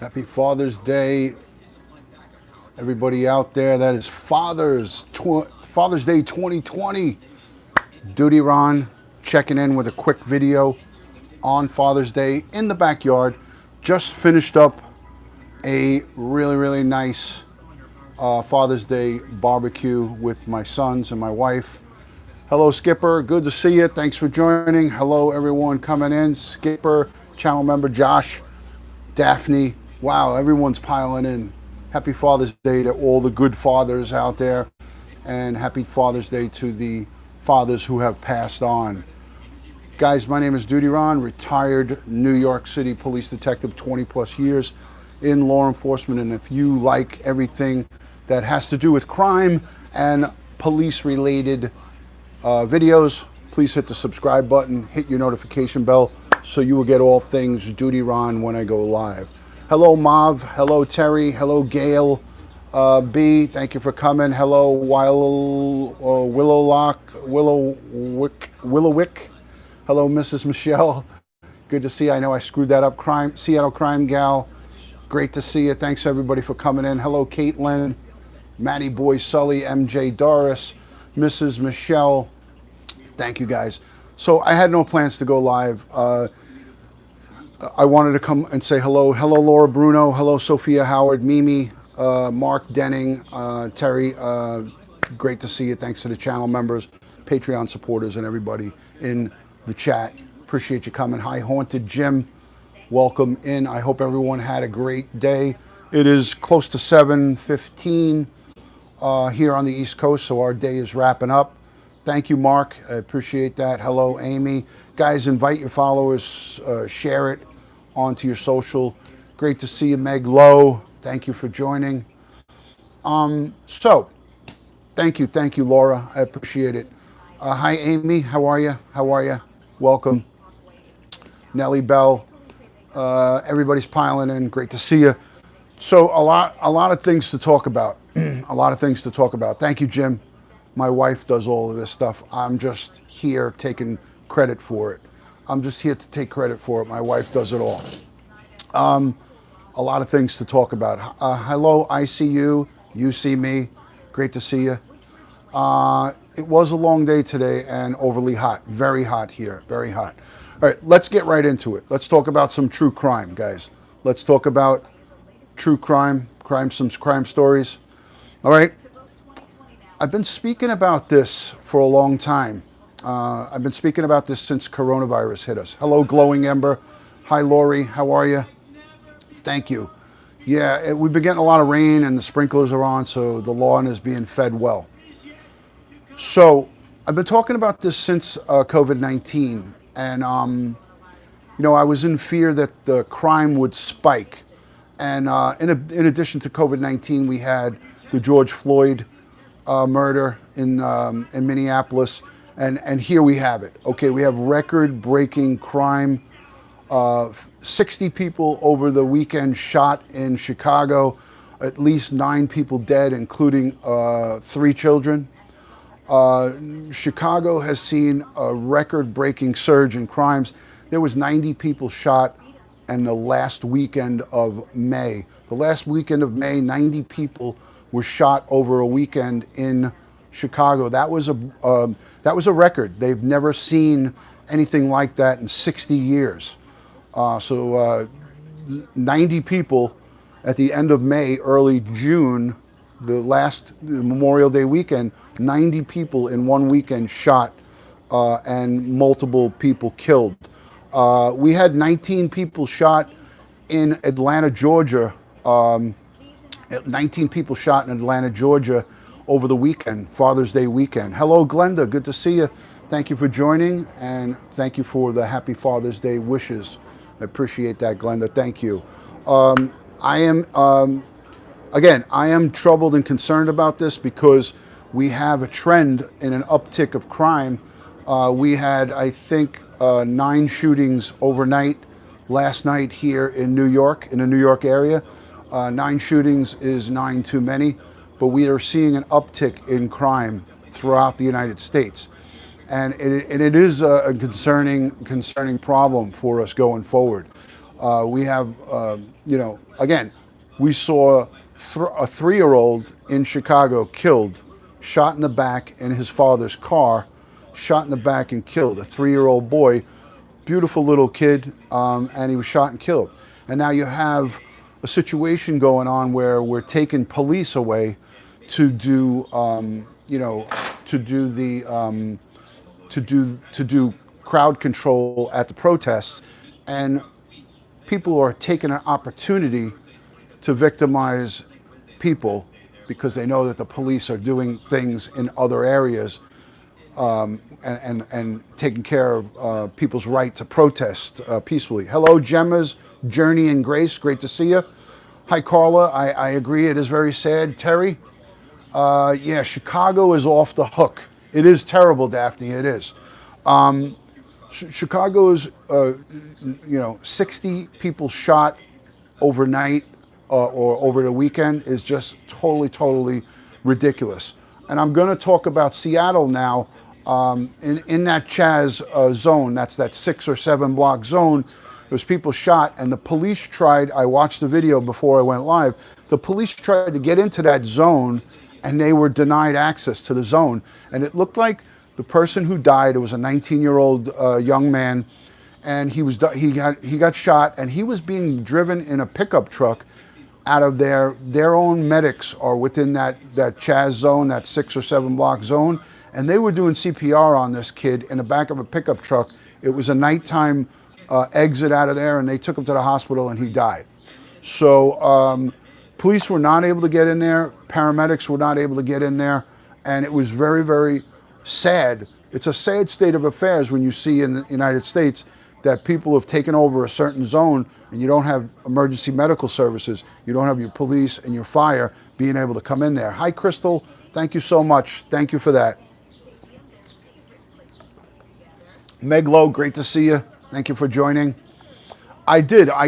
Happy Father's Day, everybody out there. That is Father's Day 2020. DutyRon checking in with a quick video on Father's Day in the backyard. Just finished up a really nice Father's Day barbecue with my sons and my wife. Hello, Skipper. Good to see you. Thanks for joining. Hello, everyone coming in. Skipper, channel member Josh, Daphne. Wow, everyone's piling in. Happy Father's Day to all the good fathers out there, and happy Father's Day to the fathers who have passed on. Guys, my name is DutyRon, retired New York City Police Detective, 20 plus years in law enforcement. And if you like everything that has to do with crime and police related videos, please hit the subscribe button, hit your notification bell so you will get all things DutyRon when I go live. Hello, Mav. Hello, Terry. Hello, Gail. B, thank you for coming. Hello, Willowwick. Hello, Mrs. Michelle. Good to see you. I know I screwed that up. Seattle Crime Gal. Great to see you. Thanks, everybody, for coming in. Hello, Caitlin. Matty Boy, Sully, MJ, Doris, Mrs. Michelle. Thank you, guys. So I had no plans to go live. I wanted to come and say hello. Hello, Laura Bruno. Hello, Sophia Howard, Mimi, Mark Denning, Terry. Great to see you. Thanks to the channel members, Patreon supporters, and everybody in the chat. Appreciate you coming. Hi, Haunted Jim. Welcome in. I hope everyone had a great day. It is close to 7:15 here on the East Coast, so our day is wrapping up. Thank you, Mark. I appreciate that. Hello, Amy. Guys, invite your followers, share it onto your social. Great to see you, Meg Lowe. Thank you for joining. So, thank you, Laura. I appreciate it. Hi, Amy. How are you? Welcome. Nellie Bell. Everybody's piling in. Great to see you. So, a lot of things to talk about. A lot of things to talk about. Thank you, Jim. My wife does all of this stuff. I'm just here taking credit for it. I'm just here to take credit for it. My wife does it all. A lot of things to talk about. Hello, I see you. You see me. Great to see you. It was a long day today and overly hot. Very hot here. Very hot. All right, let's get right into it. Let's talk about some true crime, guys. Let's talk about true crime, some crime stories. All right. I've been speaking about this for a long time. I've been speaking about this since coronavirus hit us. Hello, Glowing Ember. Hi, Lori. How are you? Thank you. Yeah, we've been getting a lot of rain and the sprinklers are on, so the lawn is being fed well. So I've been talking about this since COVID-19, and I was in fear that the crime would spike. And in addition to COVID-19, we had the George Floyd murder in Minneapolis, and here we have it. Okay, we have record-breaking crime. 60 people over the weekend shot in Chicago. At least 9 people dead, including 3 children. Chicago has seen a record-breaking surge in crimes. There was 90 people shot in the last weekend of May. The last weekend of May, 90 people were shot over a weekend in Chicago. That was a record. They've never seen anything like that in 60 years. 90 people at the end of May, early June, the Memorial Day weekend, 90 people in one weekend shot and multiple people killed. We had 19 people shot in Atlanta, Georgia. 19 people shot in Atlanta, Georgia over the weekend, Father's Day weekend. Hello, Glenda. Good to see you. Thank you for joining, and thank you for the happy Father's Day wishes. I appreciate that, Glenda. Thank you. I am troubled and concerned about this because we have a trend in an uptick of crime. We had, I think, 9 shootings overnight last night here in New York, in the New York area. 9 shootings is 9 too many, but we are seeing an uptick in crime throughout the United States. And it is a concerning problem for us going forward. We have, again, we saw a 3-year-old in Chicago killed, shot in the back in his father's car, shot in the back and killed. A 3-year-old boy, beautiful little kid, and he was shot and killed. And now you have a situation going on where we're taking police away to do, to do crowd control at the protests, and people are taking an opportunity to victimize people because they know that the police are doing things in other areas, and taking care of people's right to protest peacefully. Hello, Gemma's Journey and Grace, great to see you. Hi, Carla. I agree, it is very sad. Terry, yeah, Chicago is off the hook. It is terrible, Daphne, it is. Chicago's, 60 people shot overnight or over the weekend is just totally ridiculous. And I'm going to talk about Seattle now. In that Chaz zone, that's that 6 or 7 block zone, there's people shot, and the police tried, I watched the video before I went live, the police tried to get into that zone and they were denied access to the zone. And it looked like the person who died, it was a 19-year-old young man, and he got shot, and he was being driven in a pickup truck out of their own medics are within that Chaz zone, that 6 or 7 block zone, and they were doing CPR on this kid in the back of a pickup truck. It was a nighttime exit out of there, and they took him to the hospital, and he died. So police were not able to get in there, paramedics were not able to get in there, and it was very sad. It's a sad state of affairs when you see in the United States that people have taken over a certain zone and you don't have emergency medical services, you don't have your police and your fire being able to come in there. Hi, Crystal. Thank you so much. Thank you for that. Meg Lowe, great to see you. Thank you for joining. I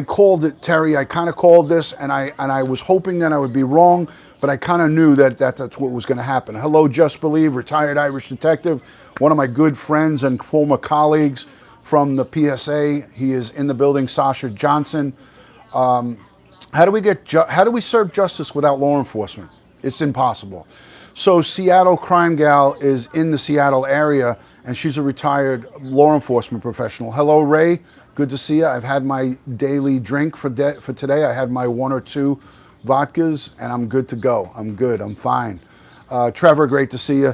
called it, Terry. I kind of called this, and I was hoping that I would be wrong, but I kind of knew that that's what was going to happen. Hello, Just Believe, retired Irish detective, one of my good friends and former colleagues from the PSA. He is in the building, Sasha Johnson. How do we serve justice without law enforcement? It's impossible. So Seattle Crime Gal is in the Seattle area, and she's a retired law enforcement professional. Hello, Ray. Good to see you. I've had my daily drink for today. I had my 1 or 2 vodkas, and I'm good to go. I'm good. I'm fine. Trevor, great to see you.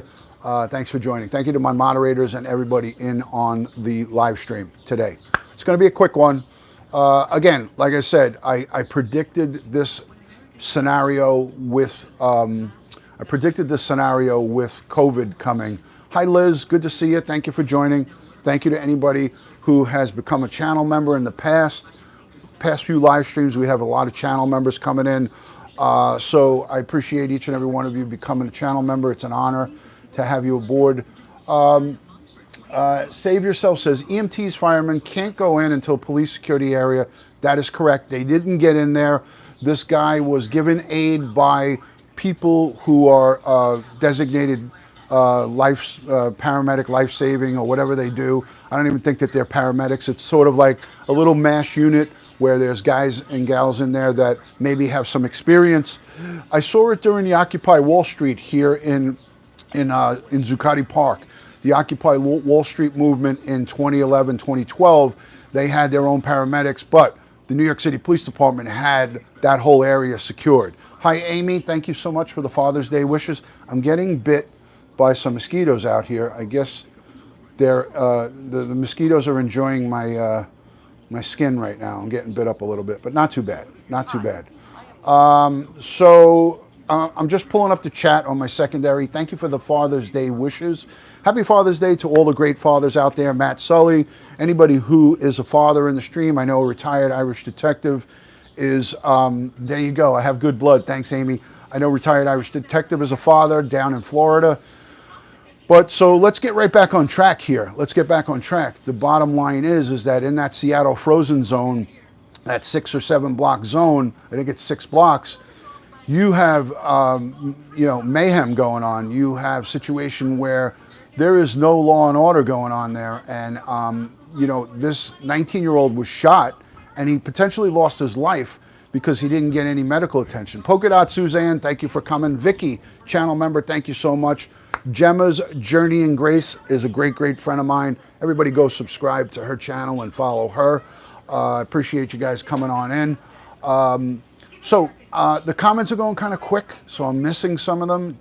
Thanks for joining. Thank you to my moderators and everybody in on the live stream today. It's going to be a quick one. Again, like I said, I predicted this scenario with COVID coming. Hi, Liz. Good to see you. Thank you for joining. Thank you to anybody who has become a channel member in the past few live streams. We have a lot of channel members coming in. So I appreciate each and every one of you becoming a channel member. It's an honor to have you aboard. Save Yourself says, EMTs, firemen can't go in until police security area. That is correct. They didn't get in there. This guy was given aid by people who are designated paramedic, life-saving, or whatever they do. I don't even think that they're paramedics. It's sort of like a little MASH unit where there's guys and gals in there that maybe have some experience. I saw it during the Occupy Wall Street here in Zuccotti Park. The Occupy Wall Street movement in 2011, 2012, they had their own paramedics, but the New York City Police Department had that whole area secured. Hi, Amy. Thank you so much for the Father's Day wishes. I'm getting bit by some mosquitoes out here. I guess they're the mosquitoes are enjoying my my skin right now. I'm getting bit up a little bit, but not too bad. Not too bad. I'm just pulling up the chat on my secondary. Thank you for the Father's Day wishes. Happy Father's Day to all the great fathers out there. Matt Sully, anybody who is a father in the stream. I know a retired Irish detective is, there you go. I have good blood. Thanks, Amy. I know retired Irish detective is a father down in Florida. But so let's get right back on track here. Let's get back on track. The bottom line is that in that Seattle frozen zone, that 6 or 7 block zone, I think it's 6 blocks, you have, mayhem going on. You have situation where there is no law and order going on there. And, this 19-year-old was shot and he potentially lost his life because he didn't get any medical attention. Polka Dot Suzanne, thank you for coming. Vicky, channel member, thank you so much. Gemma's Journey in Grace is a great, great friend of mine. Everybody go subscribe to her channel and follow her. I appreciate you guys coming on in. The comments are going kind of quick, so I'm missing some of them.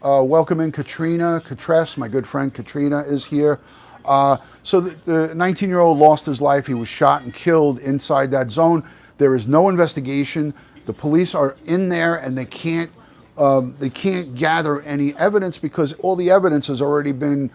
Welcome in Katrina Catress, my good friend Katrina is here. So the 19-year-old lost his life. He was shot and killed inside that zone. There is no investigation. The police are in there and they can't gather any evidence because all the evidence has already been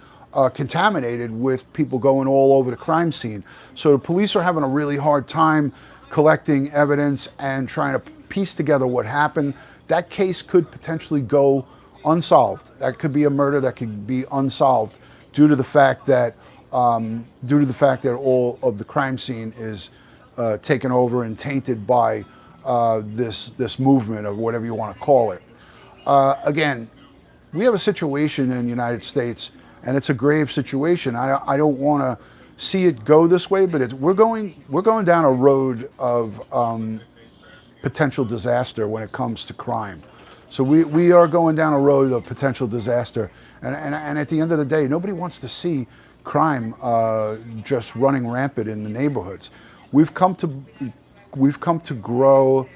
contaminated with people going all over the crime scene. So the police are having a really hard time collecting evidence and trying to piece together what happened. That case could potentially go unsolved. That could be a murder that could be unsolved due to the fact that all of the crime scene is taken over and tainted by this movement of whatever you want to call it. Again, we have a situation in the United States, and it's a grave situation. I don't want to see it go this way, but we're going down a road of potential disaster when it comes to crime. So we are going down a road of potential disaster, and at the end of the day, nobody wants to see crime just running rampant in the neighborhoods. We've come to grow.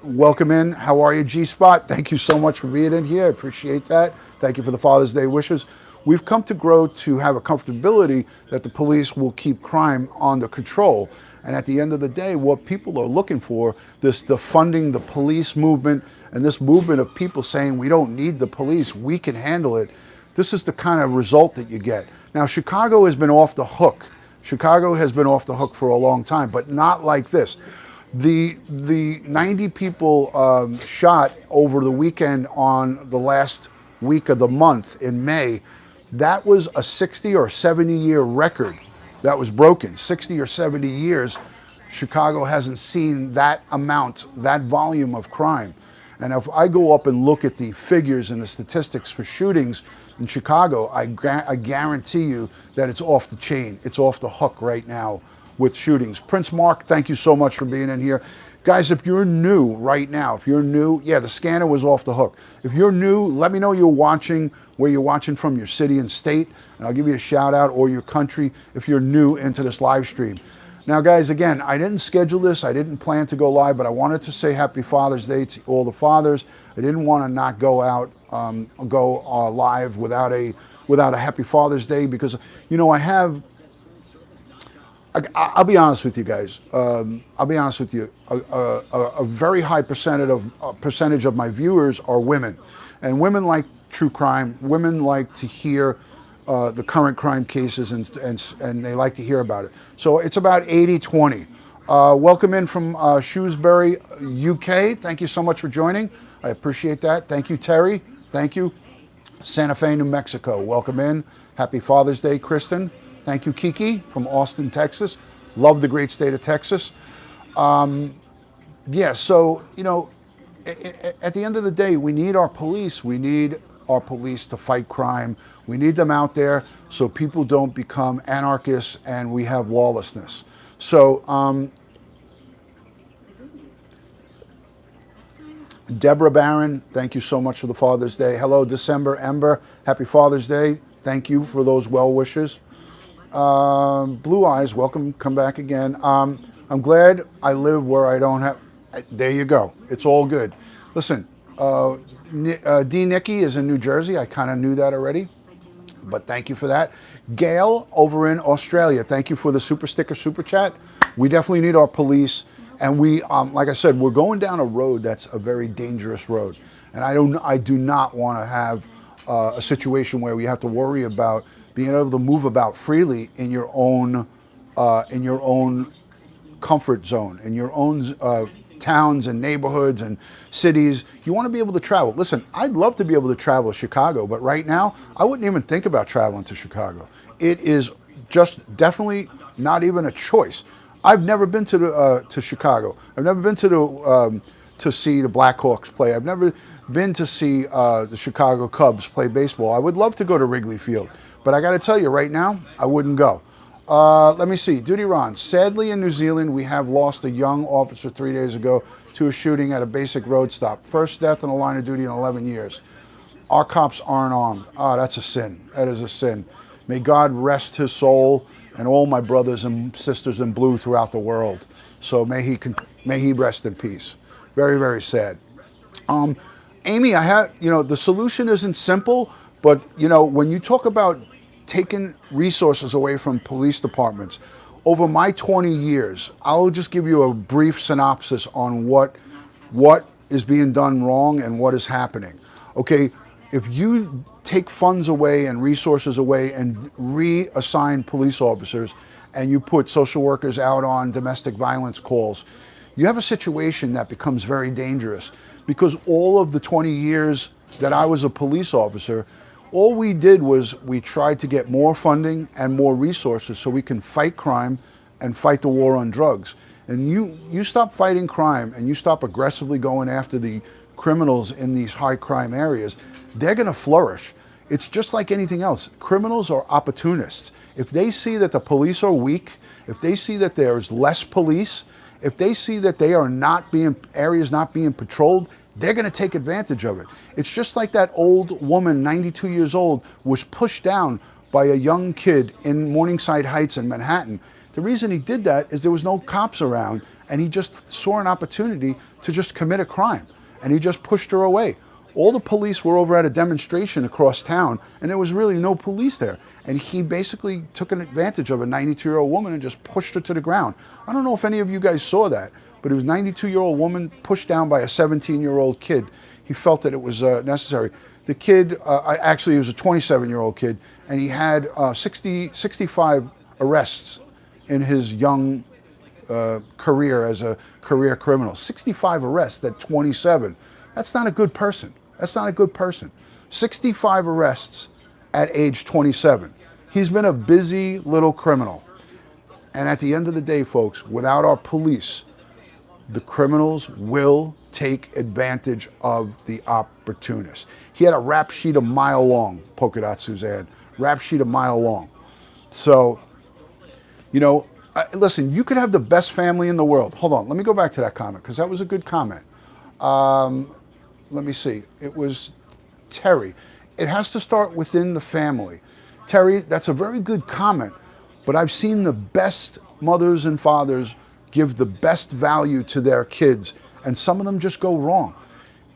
Welcome in. How are you, G-Spot? Thank you so much for being in here. I appreciate that. Thank you for the Father's Day wishes. We've come to grow to have a comfortability that the police will keep crime under control. And at the end of the day, what people are looking for, this defunding the police movement and this movement of people saying we don't need the police, we can handle it. This is the kind of result that you get. Now, Chicago has been off the hook. Chicago has been off the hook for a long time, but not like this. The 90 people shot over the weekend on the last week of the month in May, that was a 60 or 70 year record that was broken. 60 or 70 years, Chicago hasn't seen that amount, that volume of crime. And if I go up and look at the figures and the statistics for shootings in Chicago, I guarantee you that it's off the chain. It's off the hook right now with shootings. Prince Mark, thank you so much for being in here. Guys, if you're new right now, if you're new, yeah, the scanner was off the hook. If you're new, let me know you're watching, where you're watching from, your city and state, and I'll give you a shout out, or your country if you're new into this live stream. Now guys, again, I didn't schedule this, I didn't plan to go live, but I wanted to say Happy Father's Day to all the fathers. I didn't want to not go out, live without a Happy Father's Day, because, you know, I'll be honest with you guys. I'll be honest with you. A very high percentage of my viewers are women, and women like true crime. Women like to hear the current crime cases, and they like to hear about it. So it's about 80-20. Welcome in from Shrewsbury, UK. Thank you so much for joining. I appreciate that. Thank you, Terry. Thank you. Santa Fe, New Mexico. Welcome in. Happy Father's Day, Kristen. Thank you, Kiki from Austin, Texas. Love the great state of Texas. Yeah, so, you know, at the end of the day, we need our police. We need our police to fight crime. We need them out there so people don't become anarchists and we have lawlessness. So, Deborah Barron, thank you so much for the Father's Day. Hello, December Ember. Happy Father's Day. Thank you for those well wishes. Blue Eyes, welcome, come back again. I'm glad I live where I don't have, there you go, it's all good. Listen, D. Nicky is in New Jersey, I kind of knew that already, but thank you for that. Gail over in Australia, thank you for the super sticker, super chat. We definitely need our police, and we, like I said, we're going down a road that's a very dangerous road, and I do not want to have a situation where we have to worry about being able to move about freely in your own comfort zone, in your own towns and neighborhoods and cities. You want to be able to travel. Listen, I'd love to be able to travel to Chicago, but right now, I wouldn't even think about traveling to Chicago. It is just definitely not even a choice. I've never been to Chicago. I've never been to see the Blackhawks play. I've never been to see the Chicago Cubs play baseball. I would love to go to Wrigley Field. But I got to tell you right now, I wouldn't go. Let me see. DutyRon. Sadly, in New Zealand, we have lost a young officer 3 days ago to a shooting at a basic road stop. First death in the line of duty in 11 years. Our cops aren't armed. Ah, that's a sin. That is a sin. May God rest his soul and all my brothers and sisters in blue throughout the world. So may he rest in peace. Very, very sad. Amy, the solution isn't simple, but, when you talk about taking resources away from police departments, over my 20 years, I'll just give you a brief synopsis on what is being done wrong and what is happening. Okay, if you take funds away and resources away and reassign police officers, and you put social workers out on domestic violence calls, you have a situation that becomes very dangerous, because all of the 20 years that I was a police officer, all we did was we tried to get more funding and more resources so we can fight crime and fight the war on drugs. And you stop fighting crime and you stop aggressively going after the criminals in these high crime areas, they're going to flourish. It's just like anything else. Criminals are opportunists. If they see that the police are weak, if they see that there's less police, if they see that areas not being patrolled, they're going to take advantage of it. It's just like that old woman, 92 years old, was pushed down by a young kid in Morningside Heights in Manhattan. The reason he did that is there was no cops around, and he just saw an opportunity to just commit a crime, and he just pushed her away. All the police were over at a demonstration across town, and there was really no police there. And he basically took an advantage of a 92-year-old woman and just pushed her to the ground. I don't know if any of you guys saw that, but it was a 92-year-old woman pushed down by a 17-year-old kid. He felt that it was necessary. The kid, actually, he was a 27-year-old kid, and he had 65 arrests in his young career as a career criminal. 65 arrests at 27. That's not a good person. That's not a good person. 65 arrests at age 27. He's been a busy little criminal. And at the end of the day, folks, without our police, the criminals will take advantage of the opportunists. He had a rap sheet a mile long, Polka Dot Suzanne. Rap sheet a mile long. So, listen, you could have the best family in the world. Hold on, let me go back to that comment, because that was a good comment. Let me see. It was Terry. It has to start within the family. Terry, that's a very good comment, but I've seen the best mothers and fathers give the best value to their kids, and some of them just go wrong.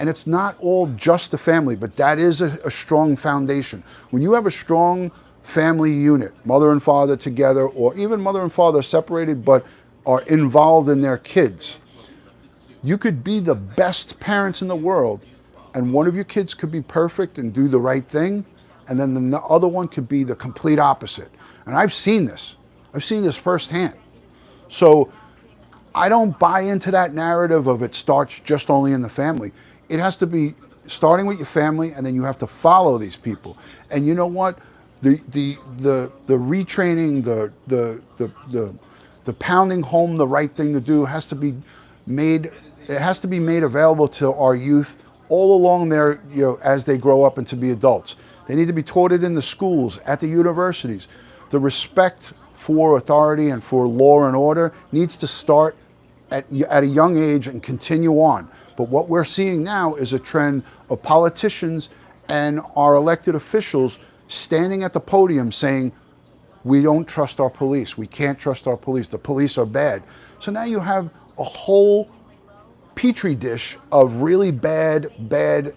And it's not all just the family, but that is a strong foundation. When you have a strong family unit, mother and father together, or even mother and father separated but are involved in their kids, you could be the best parents in the world, and one of your kids could be perfect and do the right thing, and then the other one could be the complete opposite. And I've seen this. I've seen this firsthand. So I don't buy into that narrative of it starts just only in the family. It has to be starting with your family, and then you have to follow these people. And you know what? The retraining, the pounding home the right thing to do has to be made. It has to be made available to our youth all along there, as they grow up and to be adults. They need to be taught it in the schools, at the universities. The respect for authority and for law and order needs to start at a young age and continue on. But what we're seeing now is a trend of politicians and our elected officials standing at the podium saying, we don't trust our police. We can't trust our police. The police are bad. So now you have a whole petri dish of really bad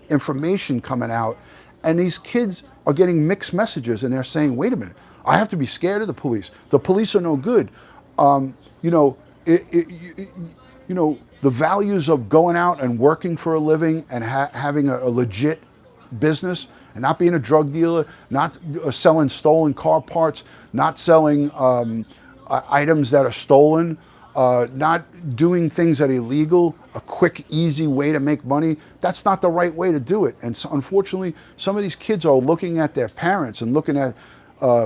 information coming out, and these kids are getting mixed messages, and they're saying, wait a minute, I have to be scared of the police. The police are no good. The values of going out and working for a living and having a legit business and not being a drug dealer, not selling stolen car parts, not selling items that are stolen, not doing things that are illegal, a quick, easy way to make money. That's not the right way to do it. And so, unfortunately, some of these kids are looking at their parents and looking at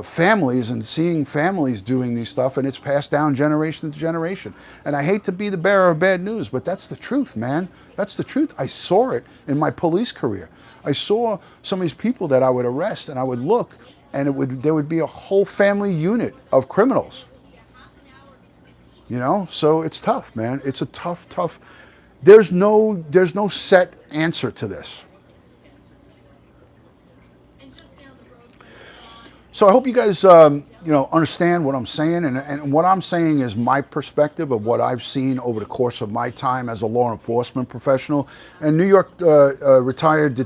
families and seeing families doing these stuff, and it's passed down generation to generation. And I hate to be the bearer of bad news, but that's the truth, man. That's the truth. I saw it in my police career. I saw some of these people that I would arrest, and I would look, and there would be a whole family unit of criminals. You know, so it's tough, man. It's a tough. There's no set answer to this. So I hope you guys, understand what I'm saying, and what I'm saying is my perspective of what I've seen over the course of my time as a law enforcement professional. And New York retired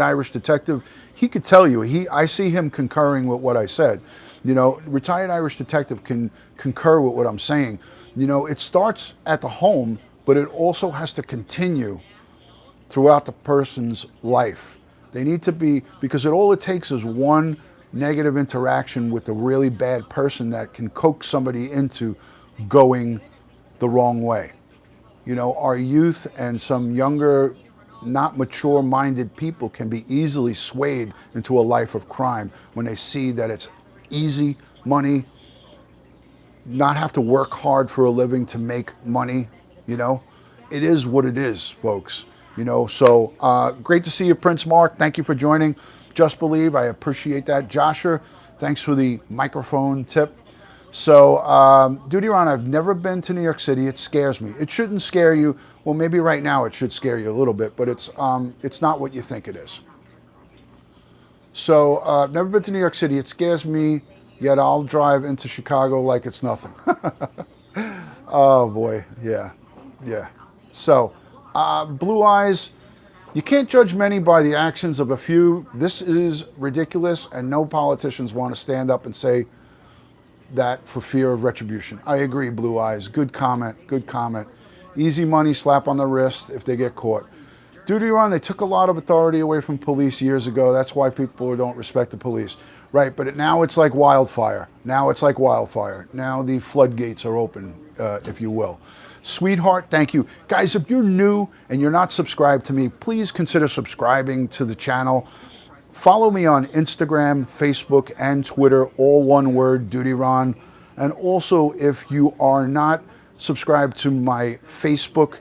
Irish detective, he could tell you. I see him concurring with what I said. You know, retired Irish detective can concur with what I'm saying. You know, it starts at the home, but it also has to continue throughout the person's life. They need to be, because all it takes is one negative interaction with a really bad person that can coax somebody into going the wrong way. You know, our youth and some younger, not mature-minded people can be easily swayed into a life of crime when they see that it's easy money, not have to work hard for a living to make money. You know, it is what it is, folks. You know, so great to see you, Prince Mark. Thank you for joining Just Believe. I appreciate that. Joshua, thanks for the microphone tip. So, DutyRon, I've never been to New York City. It scares me. It shouldn't scare you. Well, maybe right now it should scare you a little bit, but it's not what you think it is. So, I've never been to New York City. It scares me, yet I'll drive into Chicago like it's nothing. Oh, boy. Yeah. So, Blue Eyes, you can't judge many by the actions of a few. This is ridiculous, and no politicians want to stand up and say that for fear of retribution. I agree, Blue Eyes. Good comment. Easy money, slap on the wrist if they get caught. DutyRon, they took a lot of authority away from police years ago. That's why people don't respect the police. Right, but now it's like wildfire. Now the floodgates are open, if you will. Sweetheart, thank you. Guys, if you're new and you're not subscribed to me, please consider subscribing to the channel. Follow me on Instagram, Facebook, and Twitter, all one word, DutyRon. And also, if you are not subscribed to my Facebook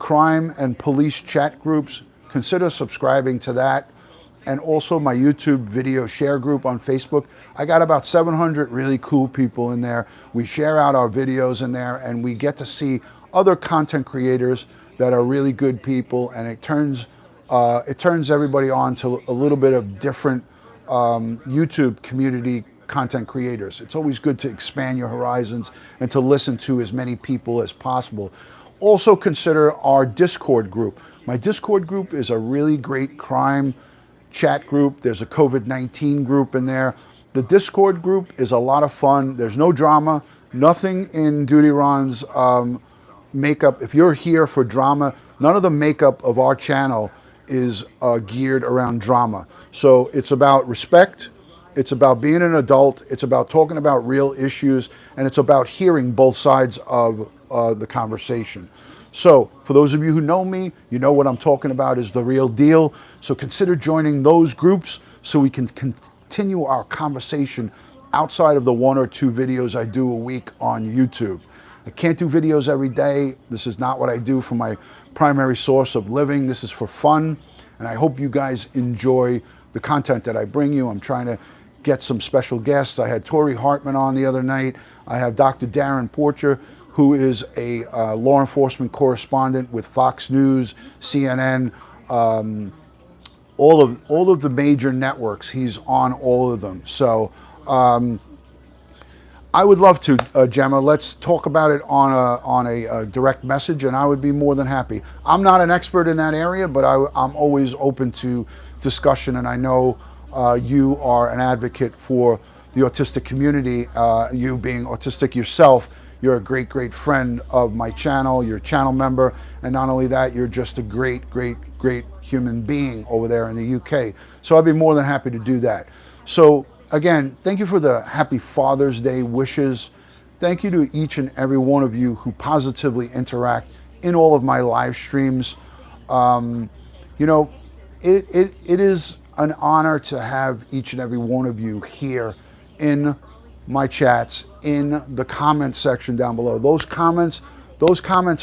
crime and police chat groups, consider subscribing to that. And also my YouTube video share group on Facebook. I got about 700 really cool people in there. We share out our videos in there, and we get to see other content creators that are really good people, and it turns everybody on to a little bit of different YouTube community content creators. It's always good to expand your horizons and to listen to as many people as possible. Also consider our Discord group. My Discord group is a really great crime chat group. There's a COVID-19 group in there. The Discord group is a lot of fun. There's no drama, nothing in DutyRon's makeup. If you're here for drama, none of the makeup of our channel is geared around drama. So it's about respect, it's about being an adult, it's about talking about real issues, and it's about hearing both sides of the conversation. So for those of you who know me, you know what I'm talking about is the real deal. So consider joining those groups so we can continue our conversation outside of the 1 or 2 videos I do a week on YouTube. I can't do videos every day. This is not what I do for my primary source of living. This is for fun, and I hope you guys enjoy the content that I bring you. I'm trying to get some special guests. I had Tori Hartman on the other night. I have Dr. Darren Porcher, who is a law enforcement correspondent with Fox News, CNN, all of the major networks. He's on all of them. So I would love to, Gemma. Let's talk about it on a direct message, and I would be more than happy. I'm not an expert in that area, but I'm always open to discussion, and I know you are an advocate for the autistic community. You being autistic yourself, you're a great friend of my channel. You're a channel member, and not only that, you're just a great human being over there in the UK. So I'd be more than happy to do that. So again, thank you for the happy Father's Day wishes. Thank you to each and every one of you who positively interact in all of my live streams. You know, it is an honor to have each and every one of you here in my chats, in the comment section down below. Those comments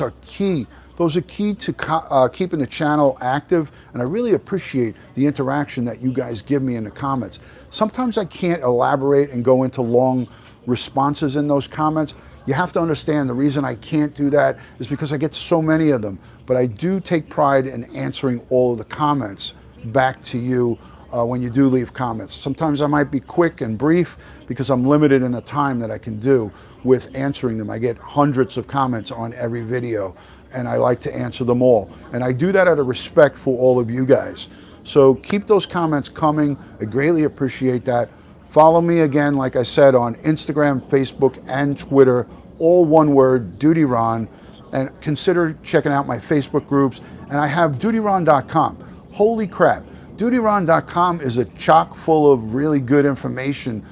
are key Those are key to keeping the channel active, and I really appreciate the interaction that you guys give me in the comments. Sometimes I can't elaborate and go into long responses in those comments. You have to understand the reason I can't do that is because I get so many of them, but I do take pride in answering all of the comments back to you when you do leave comments. Sometimes I might be quick and brief because I'm limited in the time that I can do with answering them. I get hundreds of comments on every video, and I like to answer them all. And I do that out of respect for all of you guys. So keep those comments coming. I greatly appreciate that. Follow me again, like I said, on Instagram, Facebook, and Twitter, all one word, DutyRon. And consider checking out my Facebook groups. And I have DutyRon.com. Holy crap. DutyRon.com is a chock full of really good information.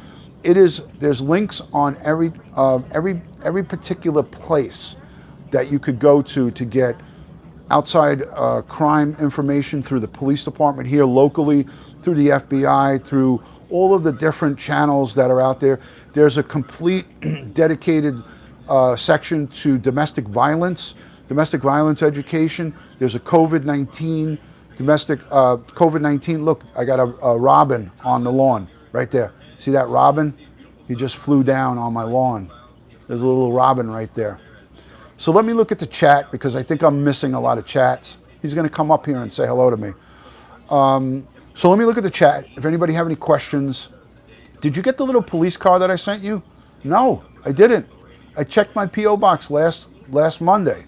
There's links on every particular place that you could go to get outside crime information through the police department here locally, through the FBI, through all of the different channels that are out there. There's a complete dedicated section to domestic violence education. There's a COVID-19 COVID-19. Look, I got a robin on the lawn right there. See that robin? He just flew down on my lawn. There's a little robin right there. So let me look at the chat because I think I'm missing a lot of chats. He's going to come up here and say hello to me. So let me look at the chat. If anybody have any questions. Did you get the little police car that I sent you? No, I didn't. I checked my P.O. box last Monday.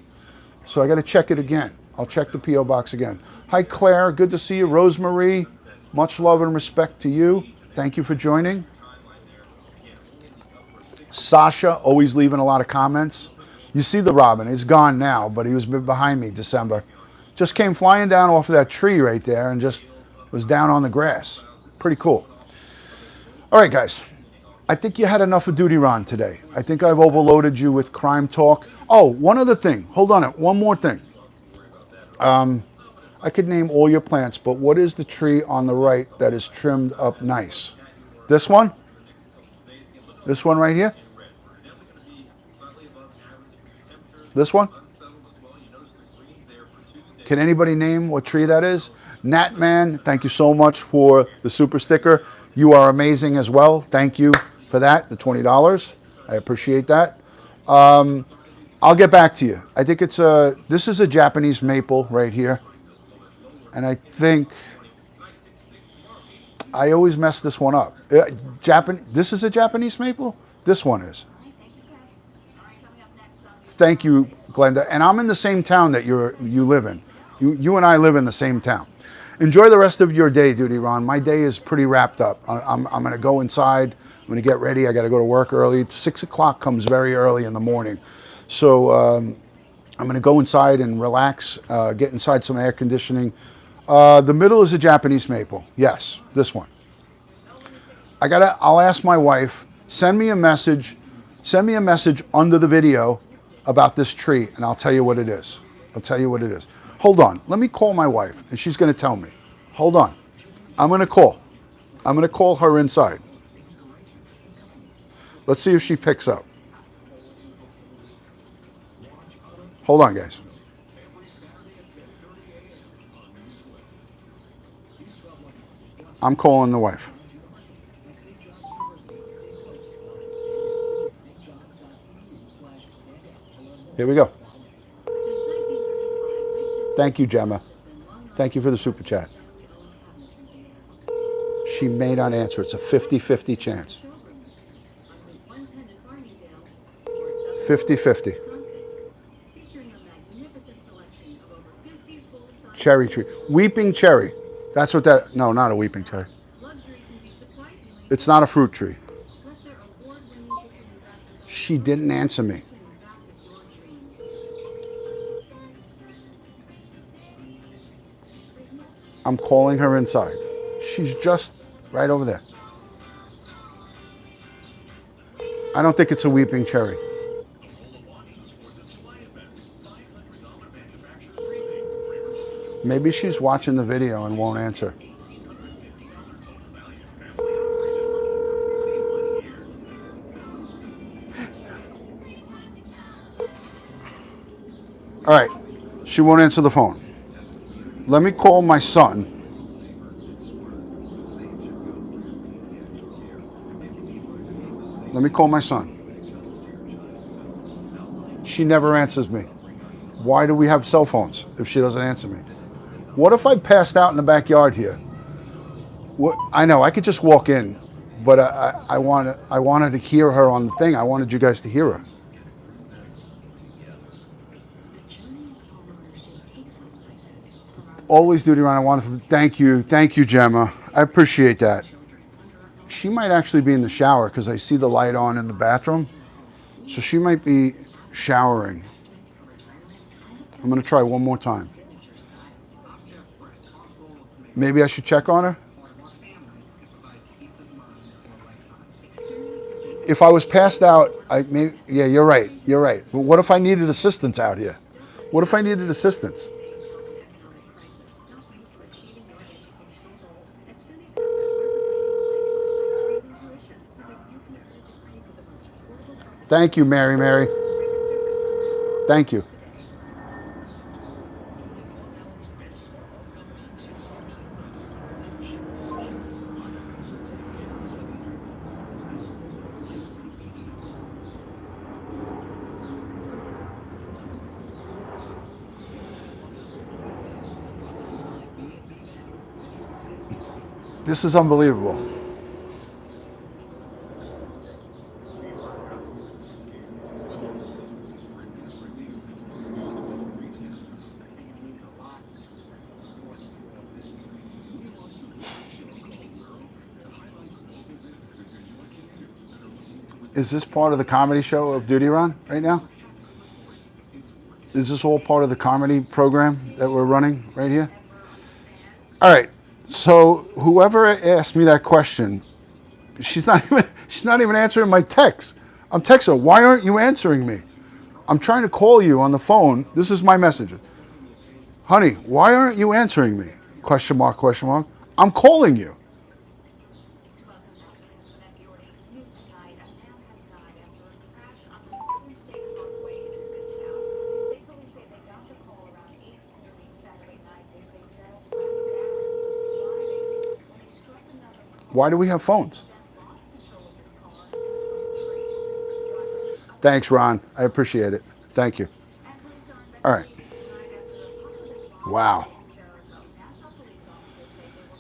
So I got to check it again. I'll check the P.O. box again. Hi, Claire. Good to see you. Rosemary, much love and respect to you. Thank you for joining. Sasha, always leaving a lot of comments. You see the robin. He's gone now, but he was behind me December. Just came flying down off of that tree right there and just was down on the grass. Pretty cool. All right, guys. I think you had enough of DutyRon today. I think I've overloaded you with crime talk. Oh, one other thing. Hold on. One more thing. I could name all your plants, but what is the tree on the right that is trimmed up nice? This one? This one right here? This one? Can anybody name what tree that is? Natman, thank you so much for the super sticker. You are amazing as well. Thank you for that, the $20. I appreciate that. I'll get back to you. I think this is a Japanese maple right here. And I think I always mess this one up. This is a Japanese maple? This one is. Thank you, Glenda. And I'm in the same town that you live in. You and I live in the same town. Enjoy the rest of your day, DutyRon. My day is pretty wrapped up. I'm going to go inside. I'm going to get ready. I got to go to work early. 6 o'clock comes very early in the morning. So I'm going to go inside and relax, get inside some air conditioning. The middle is a Japanese maple. Yes, this one. I'll ask my wife, send me a message under the video about this tree, and I'll tell you what it is. I'll tell you what it is. Hold on. Let me call my wife, and she's going to tell me. Hold on. I'm going to call her inside. Let's see if she picks up. Hold on, guys. I'm calling the wife. Here we go. Thank you, Gemma. Thank you for the super chat. She may not answer. It's a 50-50 chance. 50-50. Cherry tree. Weeping cherry. That's what that... No, not a weeping cherry. It's not a fruit tree. She didn't answer me. I'm calling her inside. She's just right over there. I don't think it's a weeping cherry. Maybe she's watching the video and won't answer. All right. She won't answer the phone. Let me call my son. Let me call my son. She never answers me. Why do we have cell phones if she doesn't answer me? What if I passed out in the backyard here? What, I know I could just walk in, but I wanted to hear her on the thing. I wanted you guys to hear her. Always DutyRon. I wanted to thank you, Gemma. I appreciate that. She might actually be in the shower because I see the light on in the bathroom, so she might be showering. I'm going to try one more time. Maybe I should check on her. If I was passed out, yeah, you're right. You're right. But what if I needed assistance out here? What if I needed assistance? Thank you, Mary. Thank you. This is unbelievable. Is this part of the comedy show of DutyRon right now? Is this all part of the comedy program that we're running right here? All right. So whoever asked me that question, she's not even answering my text. I'm texting her, why aren't you answering me? I'm trying to call you on the phone. This is my message. Honey, why aren't you answering me? Question mark, question mark. I'm calling you. Why do we have phones? Thanks, Ron. I appreciate it. Thank you. All right. Wow.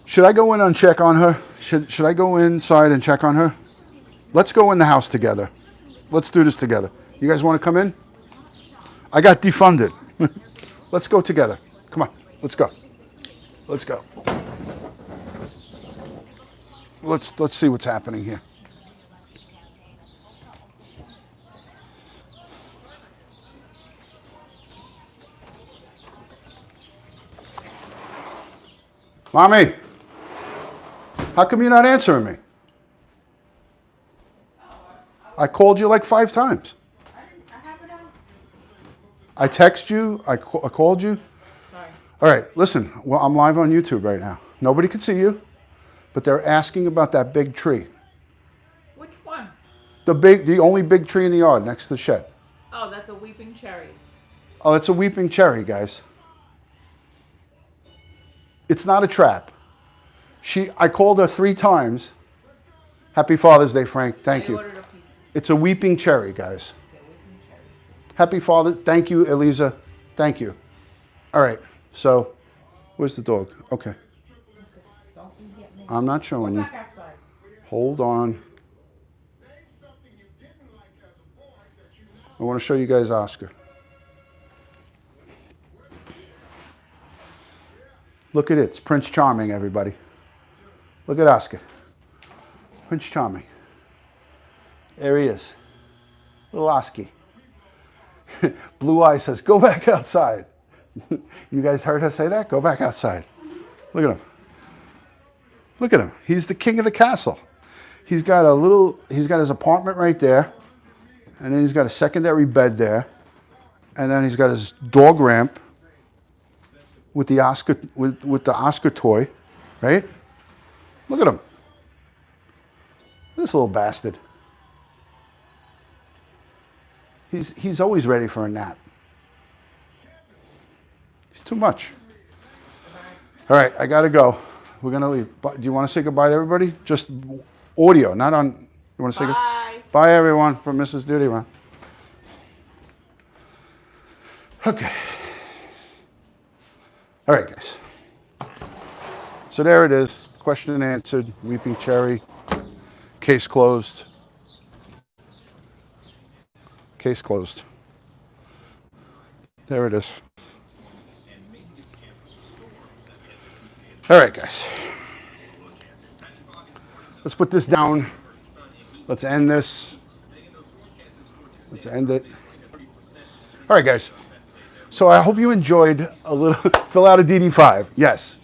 Should I go in and check on her? Should I go inside and check on her? Let's go in the house together. Let's do this together. You guys want to come in? I got defunded. Let's go together. Come on. Let's go. Let's go. Let's see what's happening here. Mommy, how come you're not answering me? I called you like 5 times. I text you. I called you. Sorry. All right, listen. Well, I'm live on YouTube right now. Nobody can see you, but they're asking about that big tree. Which one? The only big tree in the yard next to the shed. Oh, that's a weeping cherry. Oh, it's a weeping cherry, guys. It's not a trap. I called her 3 times. Happy Father's Day, Frank. Thank you. It's a weeping cherry, guys. Happy Father's. Thank you, Eliza. Thank you. All right. So, where's the dog? Okay. I'm not showing you. Hold on. I want to show you guys Oscar. Look at it. It's Prince Charming, everybody. Look at Oscar. Prince Charming. There he is. Little Oscar. Blue Eye says, go back outside. You guys heard her say that? Go back outside. Look at him. Look at him. He's the king of the castle. He's got his apartment right there. And then he's got a secondary bed there. And then he's got his dog ramp with the Oscar toy, right? Look at him. This little bastard. He's always ready for a nap. He's too much. All right, I gotta go. We're gonna leave. Do you want to say goodbye to everybody? Just audio, not on. You want to say Bye. Bye, everyone, from Mrs. DutyRon. Okay. All right, guys. So there it is. Question and answered. Weeping Cherry. Case closed. Case closed. There it is. All right, guys. Let's put this down. Let's end this. Let's end it. All right, guys. So I hope you enjoyed a little. Fill out a DD5. Yes.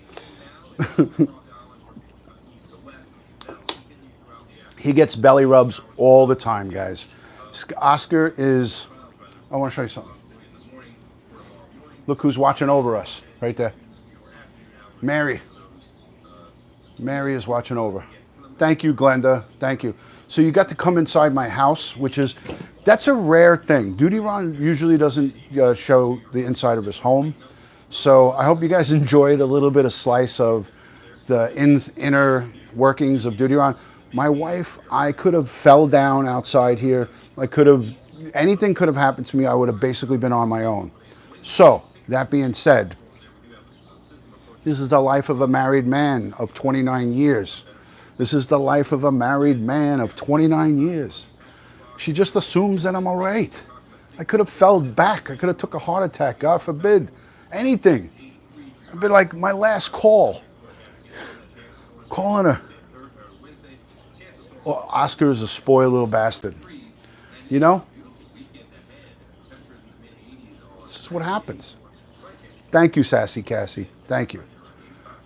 He gets belly rubs all the time, guys. Oscar is. I want to show you something. Look who's watching over us right there. Mary. Mary is watching over. Thank you, Glenda. Thank you. So you got to come inside my house, that's a rare thing. DutyRon usually doesn't show the inside of his home. So I hope you guys enjoyed a little bit of slice of the inner workings of DutyRon. My wife, I could have fell down outside here. Anything could have happened to me. I would have basically been on my own. So that being said, this is the life of a married man of 29 years. This is the life of a married man of 29 years. She just assumes that I'm all right. I could have fell back. I could have took a heart attack, God forbid. Anything. It'd be like my last call. Calling her. Well, Oscar is a spoiled little bastard. You know? This is what happens. Thank you, Sassy Cassie. Thank you.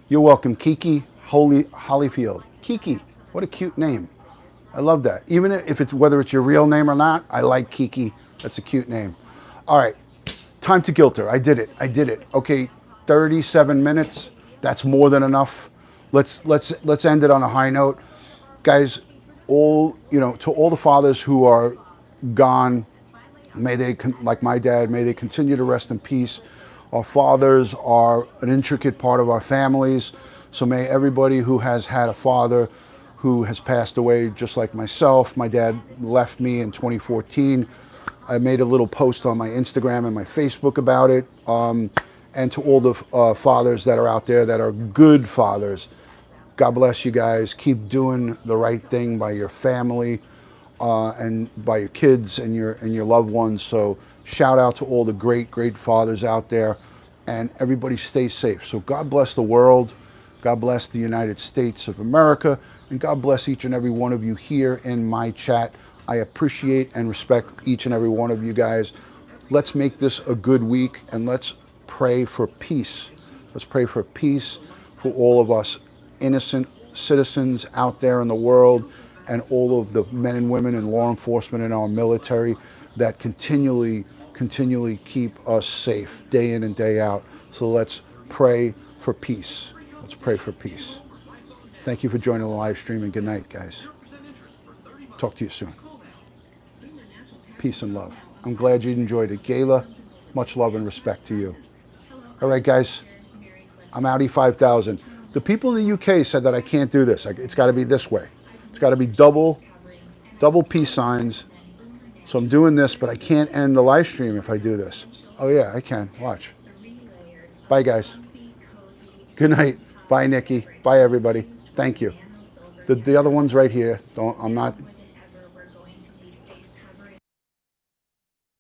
You're welcome, Kiki Hollyfield. Kiki, what a cute name. I love that. Even if whether it's your real name or not, I like Kiki. That's a cute name. All right, time to guilt her. I did it. Okay, 37 minutes. That's more than enough. Let's end it on a high note, guys. To all the fathers who are gone, may they, like my dad, may they continue to rest in peace. Our fathers are an intricate part of our families. So may everybody who has had a father who has passed away, just like myself. My dad left me in 2014. I made a little post on my Instagram and my Facebook about it. And to all the fathers that are out there that are good fathers, God bless you guys. Keep doing the right thing by your family and by your kids and your loved ones. So shout out to all the great fathers out there, and everybody stay safe. So God bless the world. God bless the United States of America, and God bless each and every one of you here in my chat. I appreciate and respect each and every one of you guys. Let's make this a good week, and let's pray for peace. Let's pray for peace for all of us innocent citizens out there in the world, and all of the men and women in law enforcement and our military that continually keep us safe day in and day out. So let's pray for peace. Let's pray for peace. Thank you for joining the live stream, and good night, guys. Talk to you soon. Peace and love. I'm glad you enjoyed it. Gayla, much love and respect to you. All right, guys. I'm Audi 5000. The people in the UK said that I can't do this. It's got to be this way. It's got to be double peace signs. So I'm doing this, but I can't end the live stream if I do this. Oh yeah, I can. Watch. Bye, guys. Good night. Bye, Nikki. Bye, everybody. Thank you. The other one's right here. I'm not